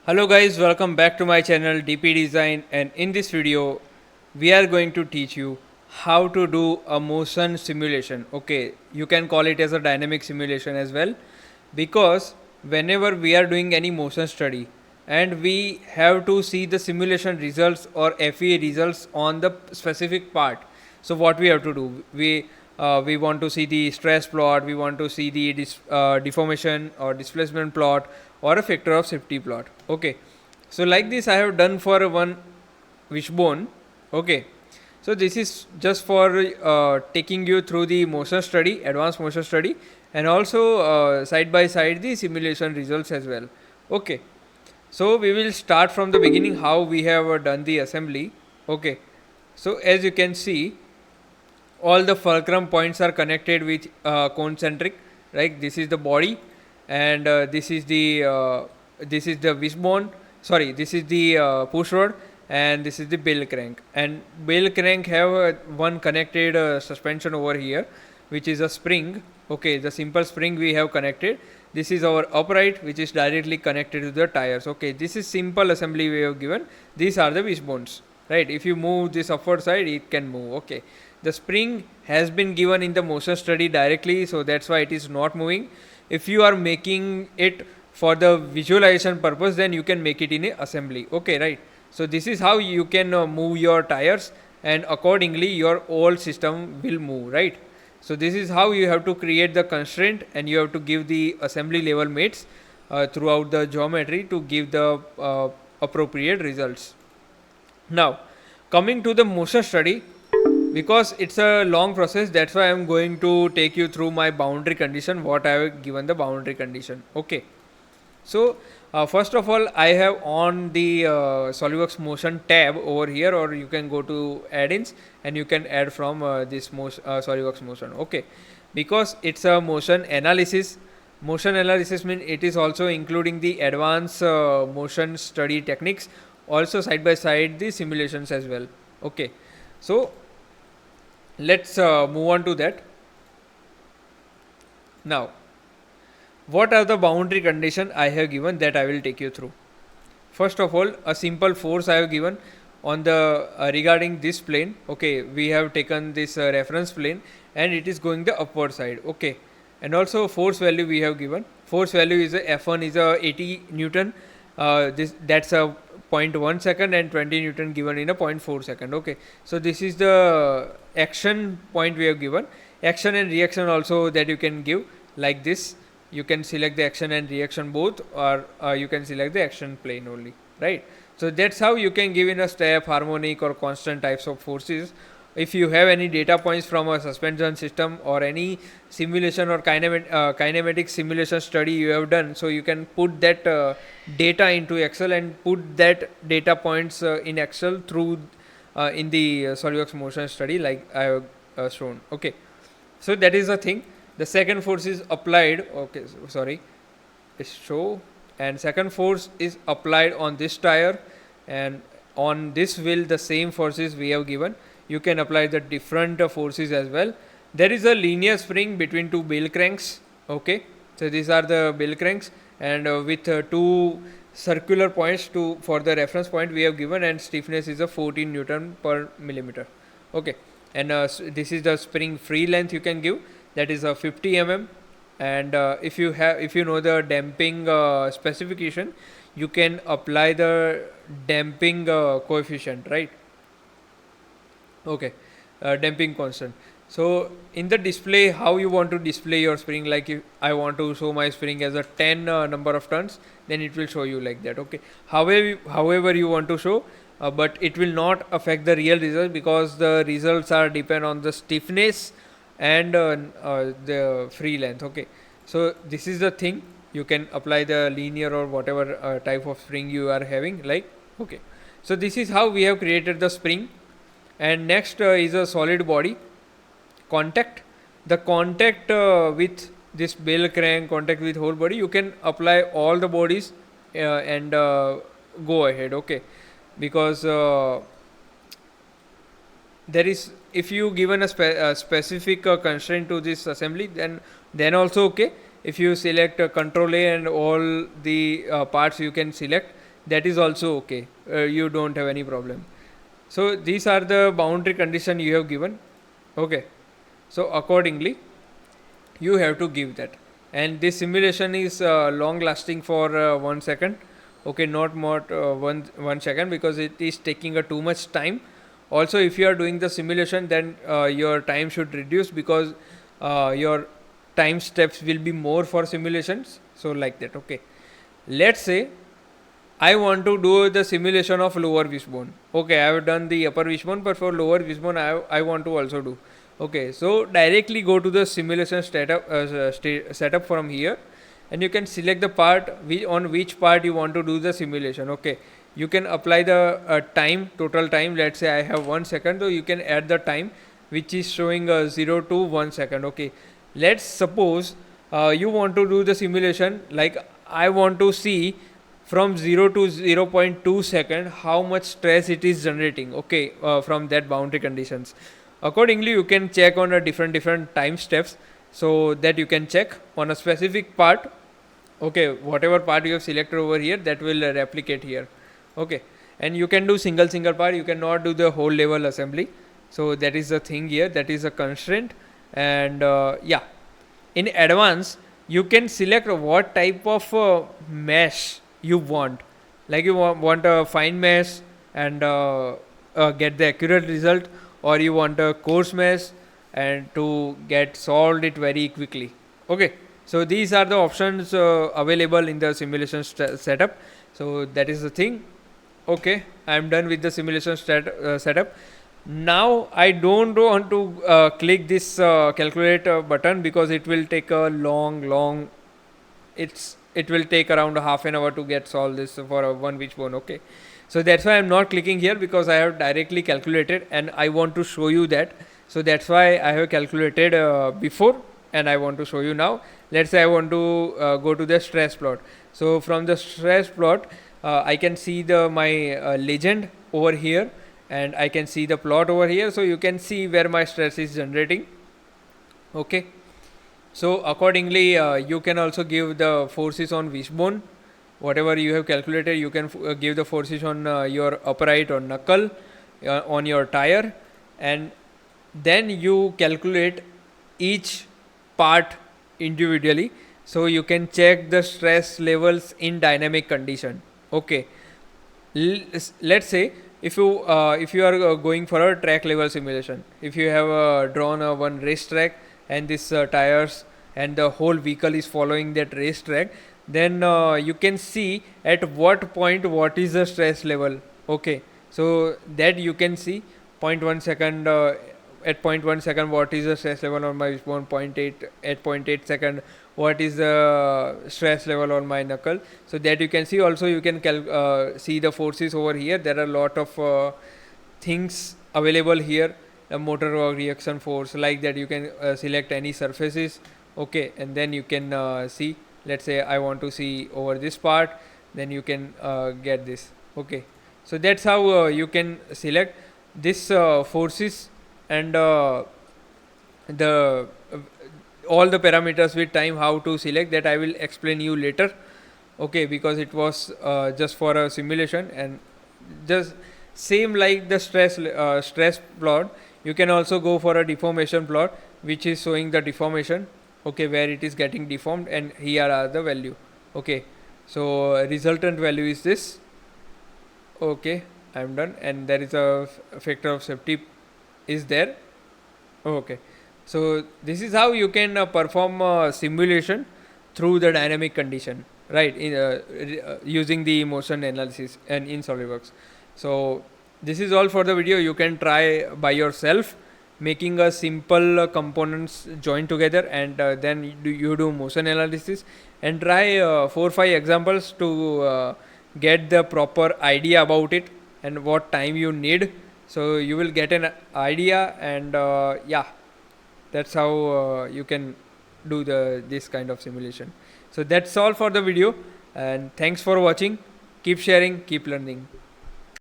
Hello guys, welcome back to my channel DP Design, and in this video we are going to teach you how to do a motion simulation. Okay, you can call it as a dynamic simulation as well, because whenever we are doing any motion study and we have to see the simulation results or FEA results on the specific part, so what we have to do, we want to see the stress plot, we want to see the deformation or displacement plot or a factor of safety plot. Okay, so like this I have done for one wishbone. Okay, so this is just for taking you through the motion study, advanced motion study, and also side by side the simulation results as well. Okay, so we will start from the beginning how we have done the assembly. Okay, so as you can see, all the fulcrum points are connected with concentric, right? This is the body, and this is the wishbone, sorry, this is the push rod, and this is the bell crank. And bell crank have one connected suspension over here, which is a spring. Okay, the simple spring we have connected. This is our upright, which is directly connected to the tires. Okay, this is simple assembly we have given. These are the wishbones, right? If you move this upward side, it can move. Okay, the spring has been given in the motion study directly, so that's why it is not moving. If you are making it for the visualization purpose, then you can make it in a assembly. Okay, right? So this is how you can move your tires, and accordingly your whole system will move, right? So this is how you have to create the constraint, and you have to give the assembly level mates throughout the geometry to give the appropriate results. Now, coming to the motion study, because it's a long process, that's why I'm going to take you through my boundary condition, what I have given the boundary condition. Okay, so first of all, I have on the Solidworks motion tab over here, or you can go to add-ins and you can add from this Solidworks motion. Okay, because it's a motion analysis. Motion analysis means it is also including the advanced motion study techniques, also side by side the simulations as well. Okay, so let's move on to that. Now, what are the boundary condition I have given that I will take you through. First of all, a simple force I have given on the regarding this plane. Okay, we have taken this reference plane and it is going the upward side. Okay, and also force value we have given. Force value is a F1 is a 80 Newton. That's a 0.1 second, and 20 Newton given in a 0.4 second. Okay, so this is the action point we have given. Action and reaction also that you can give like this. You can select the action and reaction both, or you can select the action plane only, right? So that's how you can give in a step, harmonic, or constant types of forces. If you have any data points from a suspension system or any simulation or kinematic simulation study you have done, so you can put that data into Excel and put that data points in Excel through in the Solidworks motion study like I have shown. Okay, so that is the thing. The second force is applied. Okay, sorry, it's show, and second force is applied on this tire, and on this wheel the same forces we have given. You can apply the different forces as well. There is a linear spring between two bell cranks. Okay, so these are the bell cranks, and with two circular points for the reference point we have given, and stiffness is a 14 Newton per millimeter. Okay, and this is the spring free length you can give, that is a 50 mm. And if you know the damping specification, you can apply the damping coefficient, right? Okay, damping constant. So in the display, how you want to display your spring, like if I want to show my spring as a 10 number of tons, then it will show you like that. Okay, however you want to show, but it will not affect the real result, because the results are depend on the stiffness and the free length. Okay, so this is the thing. You can apply the linear or whatever type of spring you are having, like. Okay, so this is how we have created the spring. And next is a solid body contact. The contact with this bell crank, contact with whole body, you can apply all the bodies and go ahead. Okay, because there is, if you given a specific constraint to this assembly, then also okay. If you select Control A and all the parts you can select, that is also okay. You don't have any problem. So these are the boundary condition you have given. Okay, so accordingly you have to give that, and this simulation is long lasting for 1 second. Okay, not more 1 second, because it is taking too much time. Also, if you are doing the simulation, then your time should reduce, because your time steps will be more for simulations. So like that. Okay, let's say I want to do the simulation of lower wishbone. Okay, I have done the upper wishbone, but for lower wishbone, I want to also do. Okay, so directly go to the simulation setup from here, and you can select the part on which part you want to do the simulation. Okay, you can apply the total time. Let's say I have 1 second, so you can add the time which is showing 0 to 1 second. Okay, let's suppose you want to do the simulation like I want to see from 0 to 0.2 second how much stress it is generating. Okay, from that boundary conditions. Accordingly, you can check on a different time steps, so that you can check on a specific part. Okay, whatever part you have selected over here, that will replicate here. Okay, and you can do single part, you cannot do the whole level assembly. So that is the thing here, that is a constraint. And yeah, in advance you can select what type of mesh you want. Like you want a fine mesh and get the accurate result, or you want a coarse mesh and to get solved it very quickly. Okay, so these are the options available in the simulation setup. So that is the thing. Okay, I am done with the simulation setup. Now I don't want to click this calculate button, because it will take a long it will take around half an hour to get solve this for a one wishbone. Okay, so that's why I'm not clicking here, because I have directly calculated and I want to show you that. So that's why I have calculated before, and I want to show you now. Let's say I want to go to the stress plot. So from the stress plot, I can see my legend over here, and I can see the plot over here. So you can see where my stress is generating. Okay, so accordingly you can also give the forces on wishbone. Whatever you have calculated, you can give the forces on your upright or knuckle, on your tire, and then you calculate each part individually, so you can check the stress levels in dynamic condition. Okay, let's say if you are going for a track level simulation, if you have drawn one race track, and this tires and the whole vehicle is following that race track, then you can see at what point what is the stress level. Okay, so that you can see 0.1 second, at 0.1 second what is the stress level on my wishbone, 0.8 at 0.8 second what is the stress level on my knuckle. So that you can see. Also you can see the forces over here. There are a lot of things available here, a motor or reaction force, like that. You can select any surfaces. Okay, and then you can see, let's say I want to see over this part, then you can get this. Okay, so that's how you can select this forces and the all the parameters with time, how to select that I will explain you later. Okay, because it was just for a simulation, and just same like the stress plot, you can also go for a deformation plot, which is showing the deformation. Okay, where it is getting deformed, and here are the value. Okay, so resultant value is this. Okay, I am done, and there is a factor of safety is there. Okay, so this is how you can perform simulation through the dynamic condition, right, using the motion analysis and in SolidWorks. So this is all for the video. You can try by yourself, making a simple components join together, and then you do motion analysis, and try 4-5 examples to get the proper idea about it and what time you need. So you will get an idea, and yeah, that's how you can do this kind of simulation. So that's all for the video, and thanks for watching. Keep sharing, keep learning.